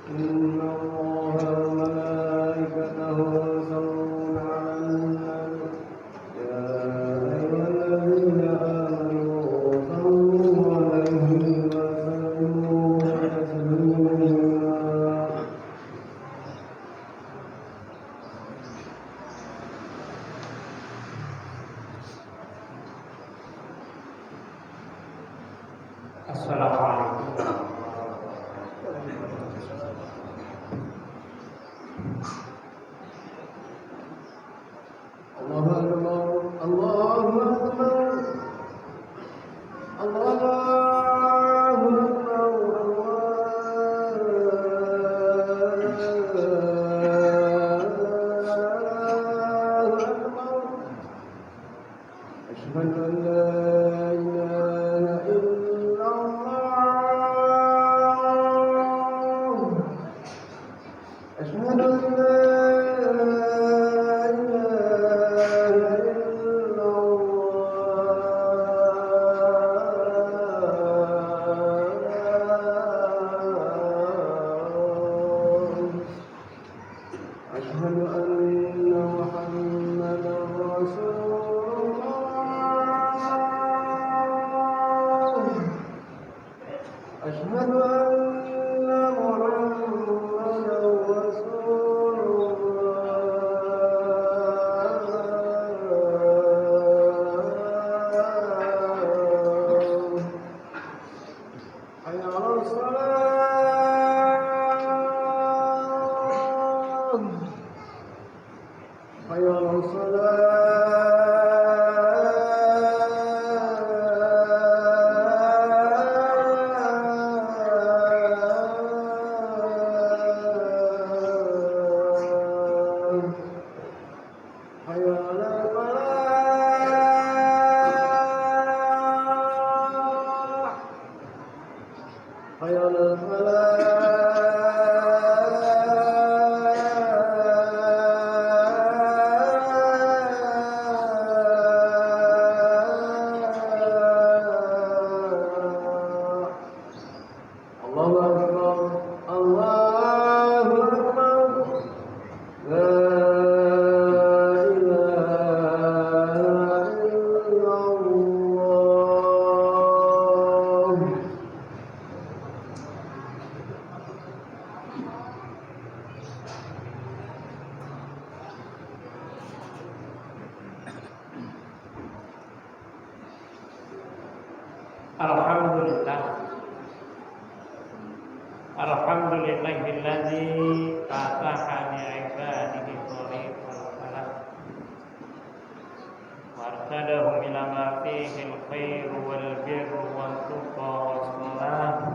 إن الله وملائكته يصلون على النبي يا أيها الذين آمنوا صلوا عليه وسلموا تسليما. Assalamualaikum. الله أكبر الله أكبر الله أكبر أشهد أن لا إله إلا الله أشهد أن لا أشهد أن محمدا رسول الله أشهد أن محمدا رسول الله حي على الصلاة حي على الصلاة حي على الفلاح حي على الفلاح الله أكبر الله أكبر لا إله إلا الله. Alhamdulillahilladzi fataha li'ibadihi thariqal falah warsadahum ila ma fihi al-khair wal birr wal tuqa was salah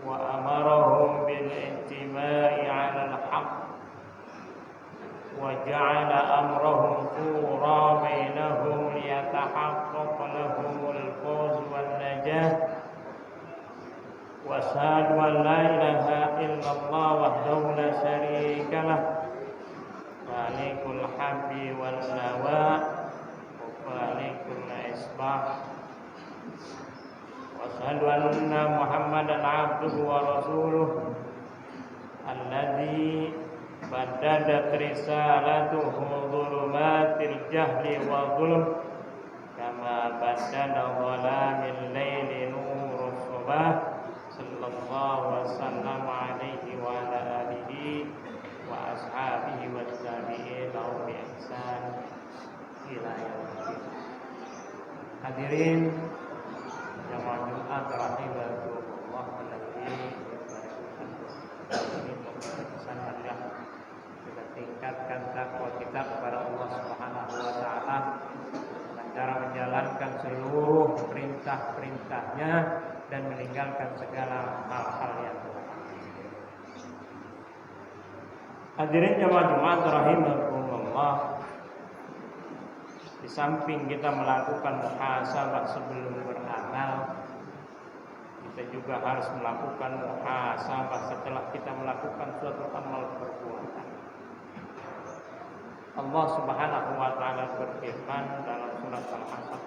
wa amarahum bil intima'i 'ala al-haqq wa ja'ala amrahum shura bainahum liyatahaqqaqa lahumul fawz wan najah wa asyhadu an la ilaha illallah wahdahu la syarika lah malikul habbi wan nawa wa malikul isbah wa asyhadu anna muhammadan abduhu wa rasuluh alladzi baddadat risalatuhu dhulumatil jahli wa dhulm kama baddada dhalamil laili nurus subah sallallahu wasallam alaihi wa ala alihi wa ashabihi wa tabi'in lahum bi ihsan ila yaumil. Hadirin jamaah Jumat rahimakumullah ini pesan marilah kita tingkatkan takwa kita kepada Allah Subhanahu wa taala dengan cara menjalankan seluruh perintah-perintahnya dan meninggalkan segala hal-hal yang terlarang. Hadirin jamaah Jumat rahimakumullah, di samping kita melakukan muhasabah sebelum beramal, kita juga harus melakukan muhasabah setelah kita melakukan suatu amal perbuatan. Allah Subhanahu wa taala berfirman dalam surat Al-Hasr,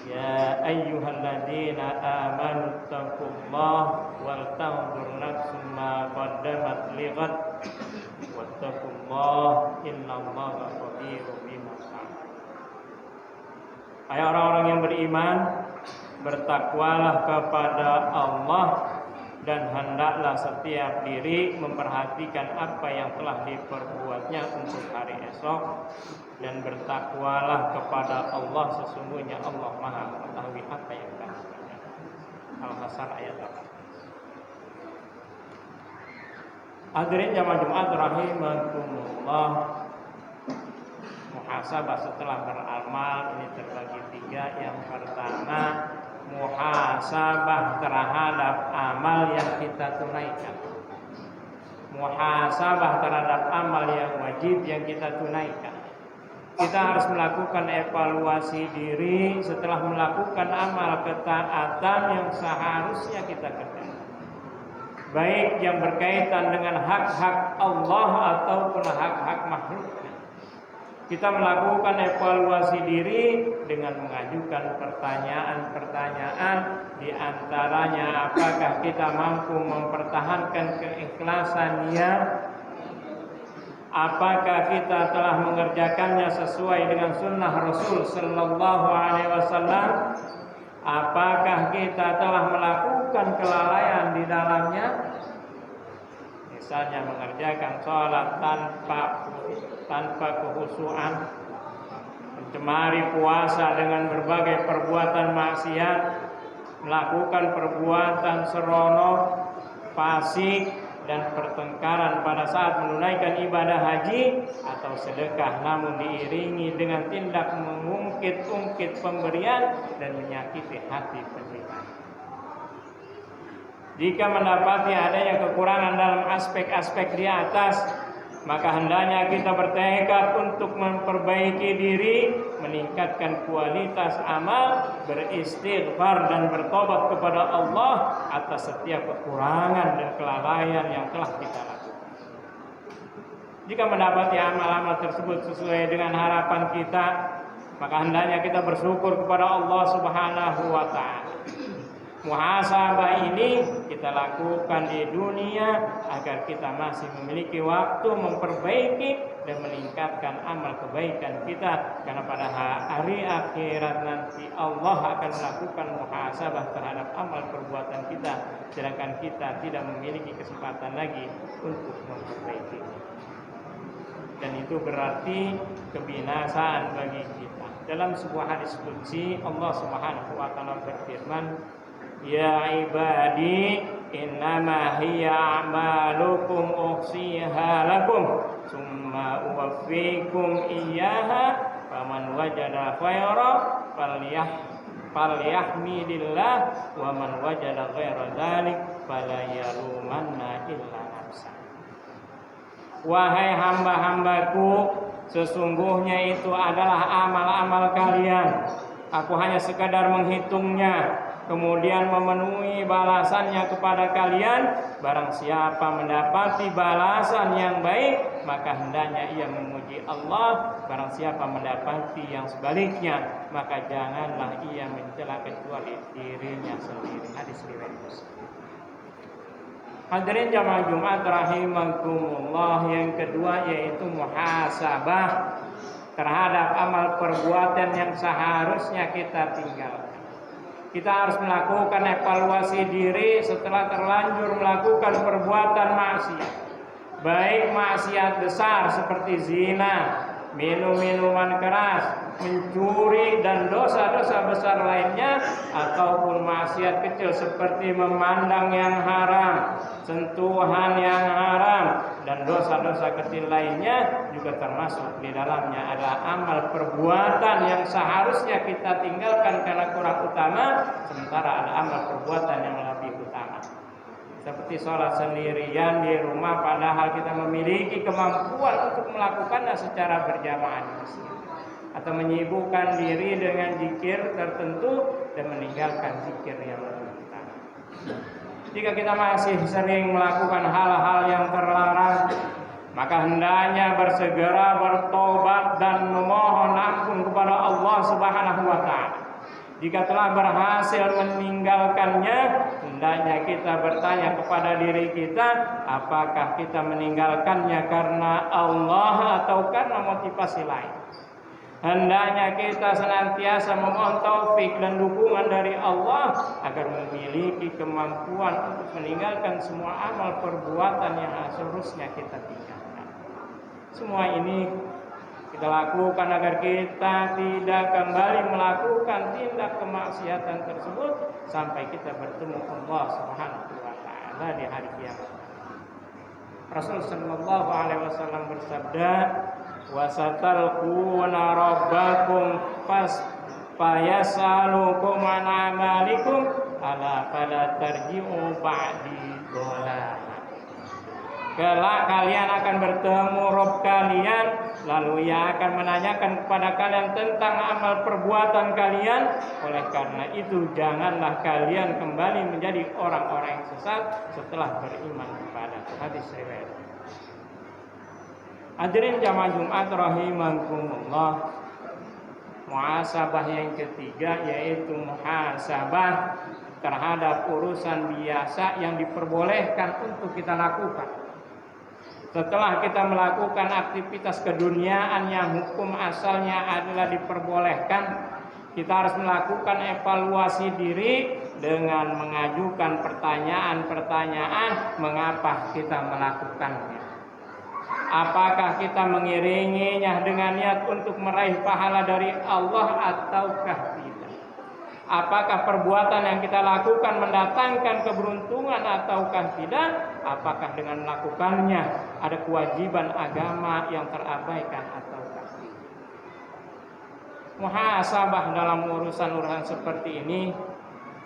Ya ayyuhalladzina amanu taqullaha wal tanzur nafsum ma qaddamat lighad wattaqullaha innallaha khabirum bima ta'malun. Hai orang-orang yang beriman, bertakwalah kepada Allah dan hendaklah setiap diri memperhatikan apa yang telah diperbuatnya untuk hari esok, dan bertakwalah kepada Allah, sesungguhnya Allah Maha mengetahui apa yang kamu kerjakan. Al-Hasan ayat 8. Hadirin jamaah Jumat rahimakumullah. Muhasabah setelah beramal ini terbagi 3. Yang pertama, muhasabah terhadap amal yang kita tunaikan. Muhasabah terhadap amal yang wajib yang kita tunaikan. Kita harus melakukan evaluasi diri setelah melakukan amal ketaatan yang seharusnya kita kerjakan, baik yang berkaitan dengan hak-hak Allah ataupun hak-hak makhluknya. Kita melakukan evaluasi diri dengan mengajukan pertanyaan-pertanyaan, di antaranya apakah kita mampu mempertahankan keikhlasannya, apakah kita telah mengerjakannya sesuai dengan sunnah Rasul Sallallahu Alaihi Wasallam, apakah kita telah melakukan kelalaian di dalamnya, misalnya mengerjakan sholat tanpa kekhusyuan, mencemari puasa dengan berbagai perbuatan maksiat, melakukan perbuatan seronok, fasik, dan pertengkaran pada saat menunaikan ibadah haji atau sedekah, namun diiringi dengan tindak mengungkit-ungkit pemberian dan menyakiti hati penerima. Jika mendapati adanya kekurangan dalam aspek-aspek di atas, maka hendaknya kita bertekad untuk memperbaiki diri, meningkatkan kualitas amal, beristighfar dan bertobat kepada Allah atas setiap kekurangan dan kelalaian yang telah kita lakukan. Jika mendapati amal-amal tersebut sesuai dengan harapan kita, maka hendaknya kita bersyukur kepada Allah Subhanahu wa Ta'ala. Muhasabah ini kita lakukan di dunia agar kita masih memiliki waktu memperbaiki dan meningkatkan amal kebaikan kita, karena pada hari akhirat nanti Allah akan melakukan muhasabah terhadap amal perbuatan kita, sedangkan kita tidak memiliki kesempatan lagi untuk memperbaiki. Dan itu berarti kebinasaan bagi kita. Dalam sebuah hadis qudsi Allah Subhanahu wa Ta'ala berfirman, Ya ibadi innama hiya a'malukum uhsiha lakum summa uwaffikum iyyaha faman wajada khairan falyahmidillah wa man wajada ghaira dzalik fala yalumanna illa nafsah. Wahai hamba-hambaku, sesungguhnya itu adalah amal-amal kalian. Aku hanya sekadar menghitungnya, kemudian memenuhi balasannya kepada kalian. Barang siapa mendapati balasan yang baik, maka hendaknya ia memuji Allah. Barang siapa mendapati yang sebaliknya, maka janganlah ia mencela kecuali dirinya sendiri. Hadis riwayat Muslim. Hadirin jamaah Jumat rahimakumullah, yang kedua yaitu muhasabah terhadap amal perbuatan yang seharusnya kita tinggalkan. Kita harus melakukan evaluasi diri setelah terlanjur melakukan perbuatan maksiat, baik maksiat besar seperti zina, minum minuman keras, mencuri dan dosa-dosa besar lainnya, ataupun maksiat kecil seperti memandang yang haram, sentuhan yang haram, dan dosa-dosa kecil lainnya juga termasuk di dalamnya adalah amal perbuatan yang seharusnya kita tinggalkan karena kurang utama, sementara ada amal perbuatan yang lebih utama. Seperti sholat sendirian di rumah padahal kita memiliki kemampuan untuk melakukannya secara berjamaah di masjid, atau menyibukkan diri dengan zikir tertentu dan meninggalkan zikir yang lebih utama. Jika kita masih sering melakukan hal-hal yang terlarang, maka hendaknya bersegera bertobat dan memohon ampun kepada Allah Subhanahu wa Ta'ala. Jika telah berhasil meninggalkannya, hendaknya kita bertanya kepada diri kita, apakah kita meninggalkannya karena Allah atau karena motivasi lain. Hendaknya kita senantiasa memohon taufik dan dukungan dari Allah agar memiliki kemampuan untuk meninggalkan semua amal perbuatan yang seharusnya kita tinggalkan. Semua ini kita lakukan agar kita tidak kembali melakukan tindak kemaksiatan tersebut sampai kita bertemu Allah Subhanahu wa taala di hari kiamat. Rasul sallallahu alaihi wasallam bersabda, "Wa satalquna rabbakum fayasalukum an amalikum ala fala tarji'u ba'di dhalala." Kelak kalian akan bertemu Rabb kalian, lalu Ia akan menanyakan kepada kalian tentang amal perbuatan kalian. Oleh karena itu, janganlah kalian kembali menjadi orang-orang yang sesat setelah beriman kepada hadis riwayat. Hadirin jamaah Jumat rahimakumullah. Muhasabah yang ketiga yaitu muhasabah terhadap urusan biasa yang diperbolehkan untuk kita lakukan. Setelah kita melakukan aktivitas keduniaan yang hukum asalnya adalah diperbolehkan, kita harus melakukan evaluasi diri dengan mengajukan pertanyaan-pertanyaan mengapa kita melakukannya. Apakah kita mengiringinya dengan niat untuk meraih pahala dari Allah ataukah tidak? Apakah perbuatan yang kita lakukan mendatangkan keberuntungan ataukah tidak? Apakah dengan melakukannya ada kewajiban agama yang terabaikan ataukah tidak? Muhasabah dalam urusan-urusan seperti ini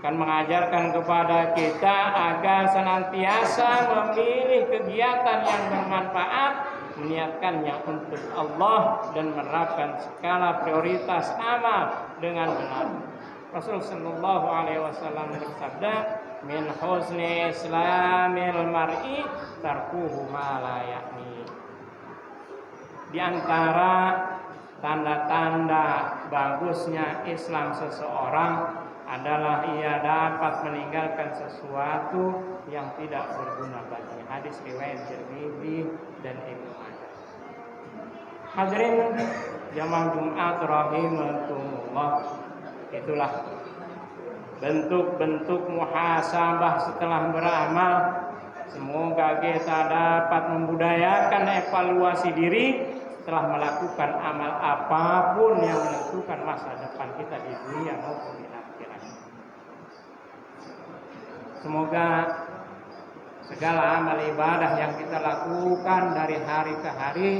akan mengajarkan kepada kita agar senantiasa memilih kegiatan yang bermanfaat, meniatkannya untuk Allah dan menerapkan skala prioritas amal dengan benar. Rasul sallallahu alaihi wasallam bersabda, "Min husni islamil mar'i tarkuhu ma la ya'ni." Di antara tanda-tanda bagusnya Islam seseorang adalah ia dapat meninggalkan sesuatu yang tidak berguna baginya. Hadis riwayat Tirmidzi dan Ibnu Majah. Hadirin jamaah Jumat rahimakumullah, itulah bentuk-bentuk muhasabah setelah beramal. Semoga kita dapat membudayakan evaluasi diri setelah melakukan amal apapun yang menentukan masa depan kita di dunia maupun di akhirat. Semoga segala amal ibadah yang kita lakukan dari hari ke hari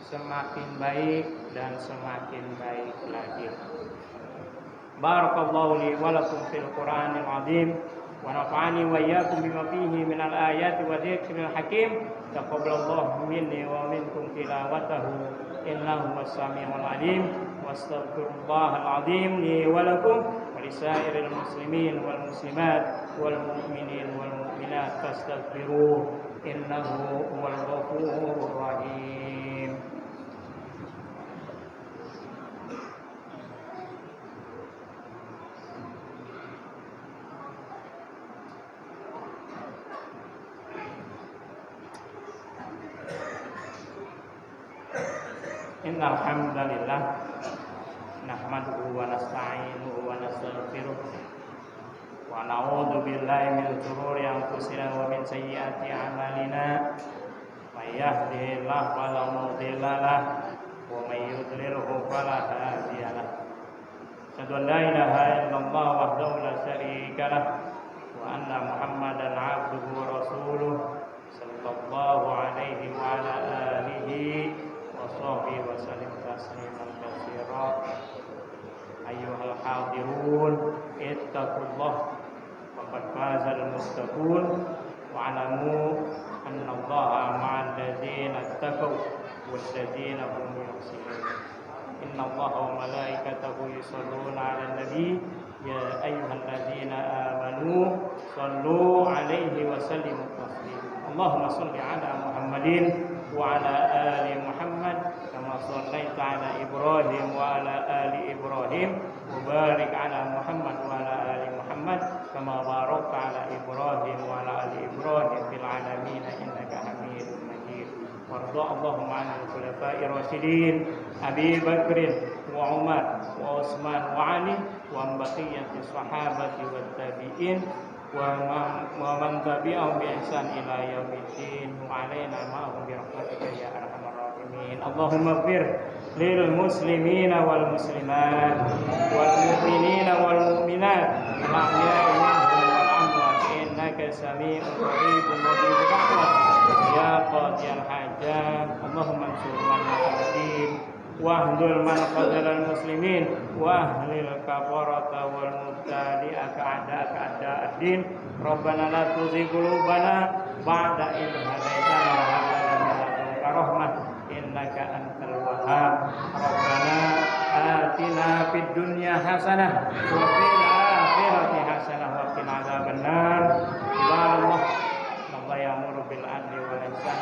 semakin baik dan semakin baik lagi. Barakallahu li wa lakum fil Qur'anil azim wa nafa'ani wa iyyakum bima fihi minal ayati wa dzikril hakim. Taqabbalallahu minni wa minkum tilawatahu innahu was-sami'ul 'alim. Wastaghfirullahal 'azim li wa lakum wa lisairil muslimin wal muslimat wal mu'minin wal mu'minat fastaghfiruhu innahu huwal ghafurur rahim. Innal hamdalillah nahmaduhu wa nasta'inuhu wa nastaghfiruh wa na'udzu billahi min shururi anfusina wa min sayyiati a'malina. May yahdihillahu fala mudilla lahu wa may yudlilhu fala hadiya lahu. Asyhadu an la ilaha illallah wahdahu la syarika lahu wa anna Muhammadan 'abduhu wa rasuluh sallallahu alaihi wa ala alihi washabihi wasallim tasliman katsira. Ayyuhal hadirun ittaqullah faqad fazal muttaqun wa 'alamu annallaha ma'al ladzina ittaqaw wal ladzina hum muhsinun. Innallaha wa malaikatahu yusholluna 'alan nabi ya ayyuhalladzina amanu shallu 'alaihi wa sallimu taslima. Allahumma shalli 'ala Muhammadin وعلى آل محمد كما صليت على إبراهيم وعلى آل إبراهيم وبارك على محمد وعلى آل محمد كما باركت على إبراهيم وعلى آل إبراهيم في العالمين إنك حميد مجيد. وارض اللهم عن الخلفاء الراشدين أبي بكر وعمر وعثمان وعلي وعن بقية الصحابة والتابعين ومن تبعهم بإحسان إلى يوم الدين وعلينا معهم برحمتك يا أرحم الراحمين. اللهم اغفر للمسلمين والمسلمات والمؤمنين والمؤمنات الأحياء منهم والأموات إنك سميع قريب مجيب دعوة يا قاضي الحاجات. اللهم انصر من نصر الدين واهدل من قتل المسلمين واهلل الكفرة والمبتدئة أعداءك أعداء الدين. ربنا لا تزغ قلوبنا بعد إذ هديتنا وهب لنا من لدنك رحمة إنك أنت الوهاب. ربنا آتنا في الدنيا حسنة وفي الآخرة حسنة وقنا عذاب النار. عباد الله يأمر بالعدل والإحسان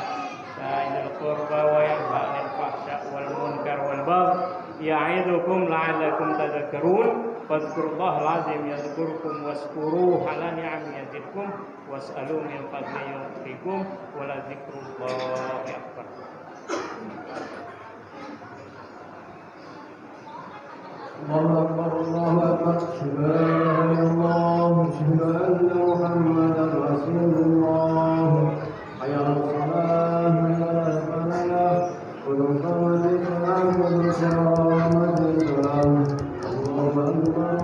وإيتاء ذي القربى وينهى عن الفحشاء والمنكر والبغي يعظكم لعلكم تذكرون. فاذكروا الله العظيم يذكركم واشكروه على نعمه يزدكم واسألوا من فضله يعطيكم ولذكر الله أكبر. الله أكبر الله أكبر أشهد أن لا إله إلا الله أشهد أن محمدا رسول الله حي على الصلاة حي على الفلاح قد قامت الصلاة قد قامت الصلاة الله أكبر